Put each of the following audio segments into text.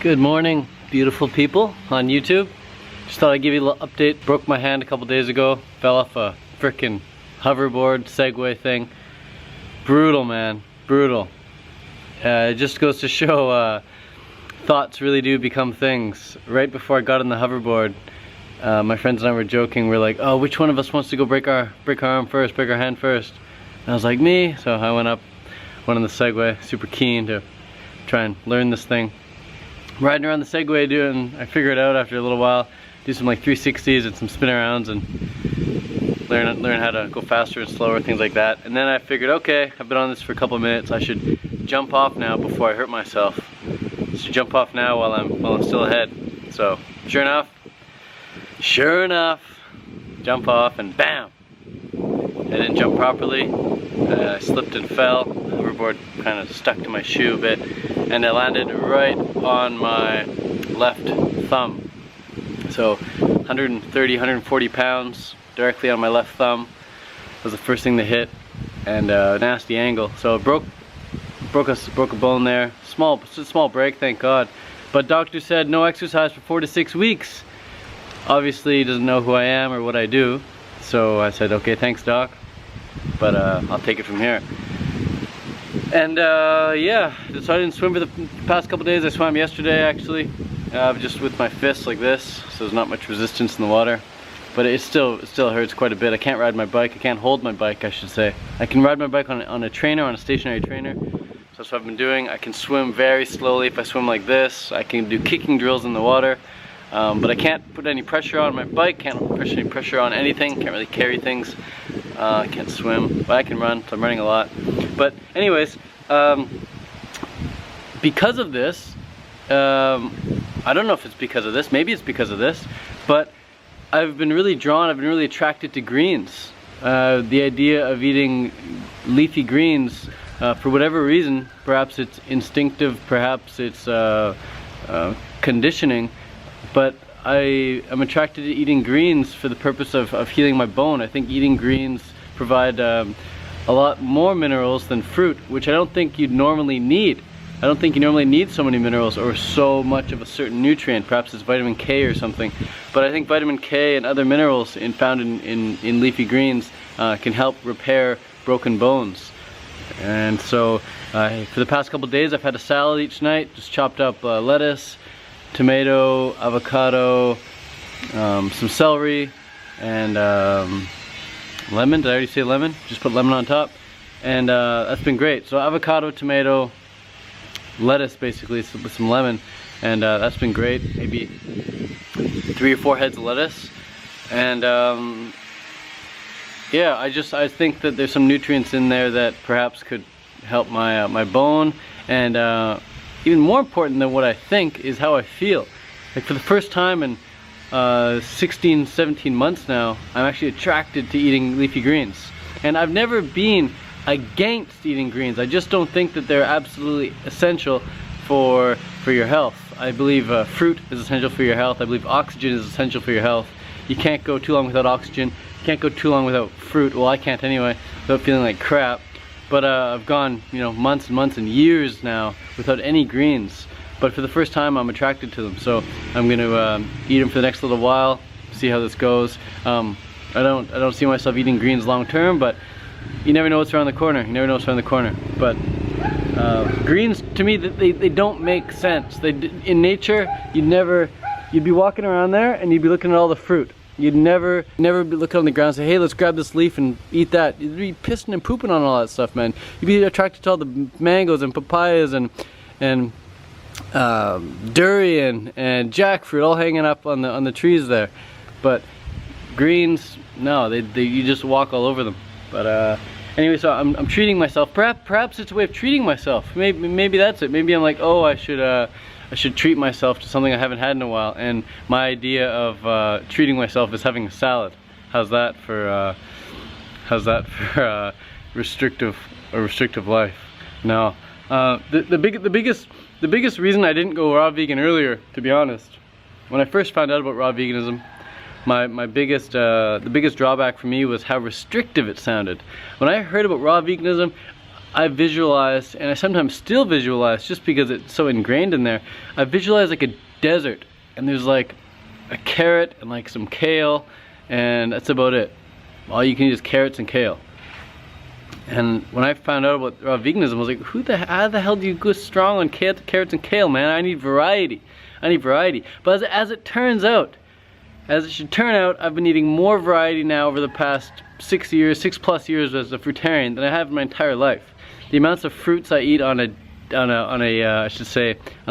Good morning, beautiful people on YouTube. Just thought I'd give you a little update. Broke my hand a couple days ago. Fell off a frickin' hoverboard Segway thing. Brutal, man. Brutal. It just goes to show thoughts really do become things. Right before I got on the hoverboard, my friends and I were joking. We're like, oh, which one of us wants to go break our arm first, break our hand first? And I was like, me. So I went on the Segway, super keen to try and learn this thing. Riding around the Segway, I figured out after a little while, do some like 360s and some spin arounds and learn how to go faster and slower, things like that. And then I figured, okay, I've been on this for a couple of minutes, I should jump off now before I hurt myself. I should jump off now while I'm still ahead. So sure enough, jump off and bam! I didn't jump properly. I slipped and fell. The hoverboard kind of stuck to my shoe a bit, and it landed right on my left thumb. So 130, 140 pounds directly on my left thumb was the first thing to hit, and a nasty angle. So it broke a bone there. Small break, thank God. But doctor said no exercise for 4 to 6 weeks. Obviously he doesn't know who I am or what I do. So I said, okay, thanks doc, but I'll take it from here. And yeah, so I didn't swim for the past couple days. I swam yesterday actually, just with my fists like this, so there's not much resistance in the water. But it still hurts quite a bit. I can't ride my bike. I can't hold my bike, I should say. I can ride my bike on a trainer, on a stationary trainer. So that's what I've been doing. I can swim very slowly if I swim like this. I can do kicking drills in the water. But I can't put any pressure on my bike, can't put any pressure on anything, can't really carry things. I can't swim, but I can run, so I'm running a lot. But anyways, because of this, I don't know if it's because of this, maybe it's because of this, but I've been really attracted to greens. The idea of eating leafy greens, for whatever reason, perhaps it's instinctive, perhaps it's conditioning, but I am attracted to eating greens for the purpose of healing my bone. I think eating greens provide a lot more minerals than fruit, which I don't think you'd normally need. I don't think you normally need so many minerals or so much of a certain nutrient. Perhaps it's vitamin K or something. But I think vitamin K and other minerals found in leafy greens can help repair broken bones. And so for the past couple days I've had a salad each night, just chopped up lettuce, tomato, avocado, some celery, and lemon. Did I already say lemon? Just put lemon on top, and that's been great. So avocado, tomato, lettuce basically with some lemon, and that's been great. Maybe 3 or 4 heads of lettuce, and yeah, I think that there's some nutrients in there that perhaps could help my bone, and even more important than what I think is how I feel. Like for the first time in 16, 17 months now, I'm actually attracted to eating leafy greens. And I've never been against eating greens. I just don't think that they're absolutely essential for your health. I believe fruit is essential for your health. I believe oxygen is essential for your health. You can't go too long without oxygen. You can't go too long without fruit. Well, I can't anyway, without feeling like crap. But I've gone, months and months and years now without any greens. But for the first time, I'm attracted to them. So I'm going to eat them for the next little while, see how this goes. I don't see myself eating greens long term, but you never know what's around the corner. You never know what's around the corner. But greens, to me, they don't make sense. In nature, you'd be walking around there and you'd be looking at all the fruit. You'd never be looking on the ground and say, hey, let's grab this leaf and eat that. You'd be pissing and pooping on all that stuff, man. You'd be attracted to all the mangoes and papayas and durian and jackfruit all hanging up on the trees there. But greens, no, you just walk all over them. But anyway, so I'm treating myself. Perhaps it's a way of treating myself. Maybe that's it. Maybe I'm like, oh, I should treat myself to something I haven't had in a while, and my idea of treating myself is having a salad. How's that for a restrictive life? No. The biggest reason I didn't go raw vegan earlier, to be honest, when I first found out about raw veganism, the biggest drawback for me was how restrictive it sounded. When I heard about raw veganism, I visualize, and I sometimes still visualize just because it's so ingrained in there, I visualize like a desert, and there's like a carrot and like some kale, and that's about it. All you can eat is carrots and kale. And when I found out about raw veganism, I was like, how the hell do you go strong on carrots and kale, man? I need variety. I need variety. But as it turns out, as it should turn out, I've been eating more variety now over the past 6 plus years as a fruitarian than I have in my entire life. The amounts of fruits I eat on a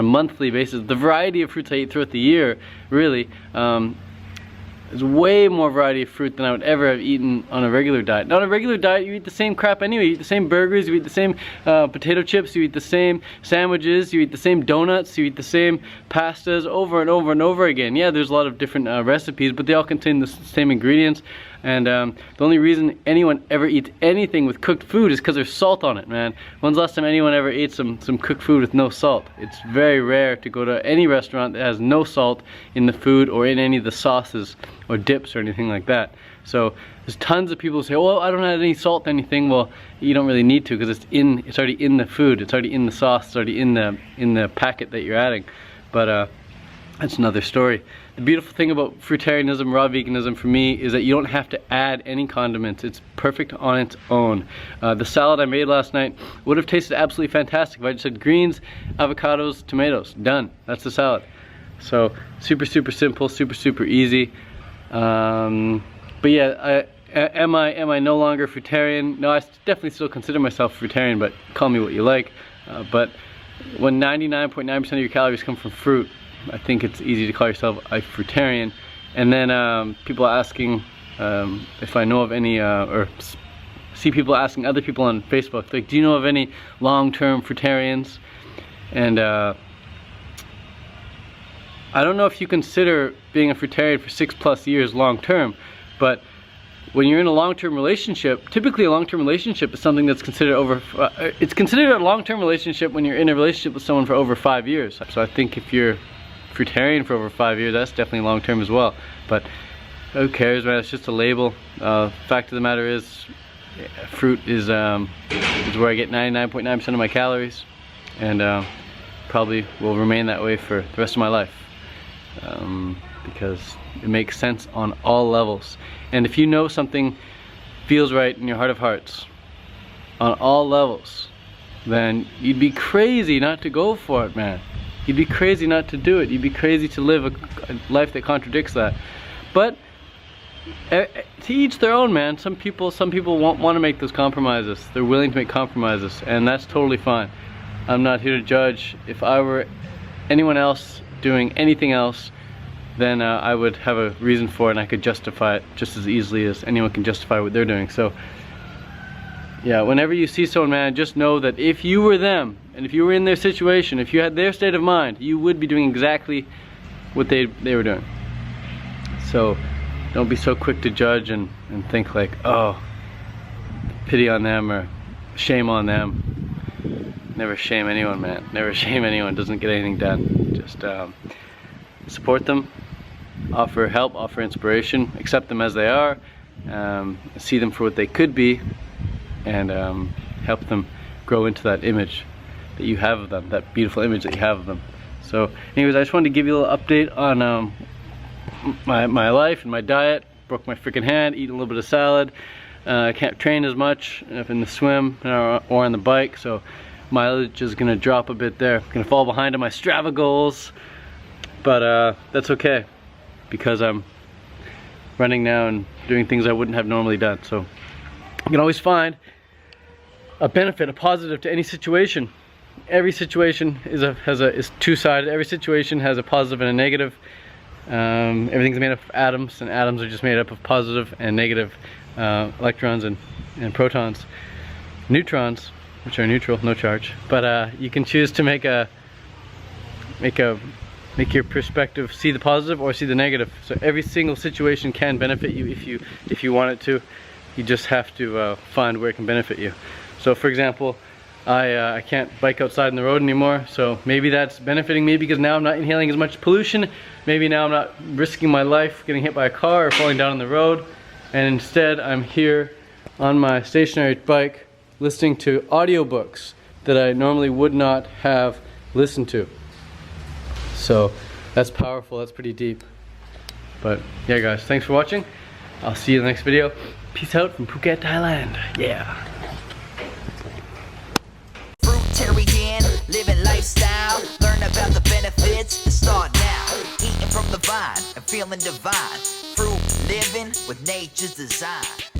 monthly basis, the variety of fruits I eat throughout the year, really, there's way more variety of fruit than I would ever have eaten on a regular diet. Now, on a regular diet, you eat the same crap anyway. You eat the same burgers, you eat the same potato chips, you eat the same sandwiches, you eat the same donuts, you eat the same pastas over and over and over again. Yeah, there's a lot of different recipes, but they all contain the same ingredients. And the only reason anyone ever eats anything with cooked food is because there's salt on it, man. When's the last time anyone ever ate some cooked food with no salt? It's very rare to go to any restaurant that has no salt in the food or in any of the sauces or dips or anything like that. So there's tons of people who say, well, I don't add any salt to anything. Well, you don't really need to, because it's already in the food, it's already in the sauce, it's already in the packet that you're adding. But that's another story. The beautiful thing about fruitarianism, raw veganism for me, is that you don't have to add any condiments. It's perfect on its own. The salad I made last night would have tasted absolutely fantastic if I just had greens, avocados, tomatoes. Done. That's the salad. So super simple, super easy. But yeah, am I no longer fruitarian? No, I definitely still consider myself fruitarian, but call me what you like. But when 99.9% of your calories come from fruit, I think it's easy to call yourself a fruitarian. And then people asking if I know of any, or see people asking other people on Facebook, like, do you know of any long-term fruitarians? And I don't know if you consider being a fruitarian for 6+ years long-term, but when you're in a long-term relationship, typically a long-term relationship is something that's considered it's considered a long-term relationship when you're in a relationship with someone for over 5 years. So I think if you're fruitarian for over 5 years, that's definitely long-term as well. But who cares, man? It's just a label. Fact of the matter is, fruit is where I get 99.9% of my calories, and probably will remain that way for the rest of my life, because it makes sense on all levels. And if you know something feels right in your heart of hearts on all levels, then you'd be crazy not to go for it, man. You'd be crazy not to do it. You'd be crazy to live a life that contradicts that. But to each their own, man. Some people want to make those compromises. They're willing to make compromises, and that's totally fine. I'm not here to judge. If I were anyone else doing anything else, then I would have a reason for it, and I could justify it just as easily as anyone can justify what they're doing. So yeah, whenever you see someone, man, just know that if you were them, and if you were in their situation, if you had their state of mind, you would be doing exactly what they were doing. So don't be so quick to judge and think like, oh, pity on them or shame on them. Never shame anyone, man. Never shame anyone. Doesn't get anything done. Just support them, offer help, offer inspiration, accept them as they are, see them for what they could be, and help them grow into that image that you have of them, that beautiful image that you have of them. So anyways, I just wanted to give you a little update on my life and my diet. Broke my freaking hand, eating a little bit of salad. I can't train as much in the swim or on the bike, so mileage is gonna drop a bit there. Gonna fall behind on my Strava goals, but that's okay, because I'm running now and doing things I wouldn't have normally done. So you can always find a benefit, a positive to any situation. Every situation is two-sided. Every situation has a positive and a negative. Everything's made up of atoms, and atoms are just made up of positive and negative electrons and protons. Neutrons, which are neutral, no charge. But you can choose to make your perspective see the positive or see the negative. So every single situation can benefit you if you want it to. You just have to find where it can benefit you. So for example, I can't bike outside in the road anymore, so maybe that's benefiting me because now I'm not inhaling as much pollution. Maybe now I'm not risking my life getting hit by a car or falling down on the road, and instead I'm here on my stationary bike listening to audiobooks that I normally would not have listened to. So that's powerful, that's pretty deep. But yeah guys, thanks for watching. I'll see you in the next video. Peace out from Phuket, Thailand. Yeah. Fruitarian, living lifestyle. Learn about the benefits and start now. Eating from the vine and feeling divine. Fruit living with nature's design.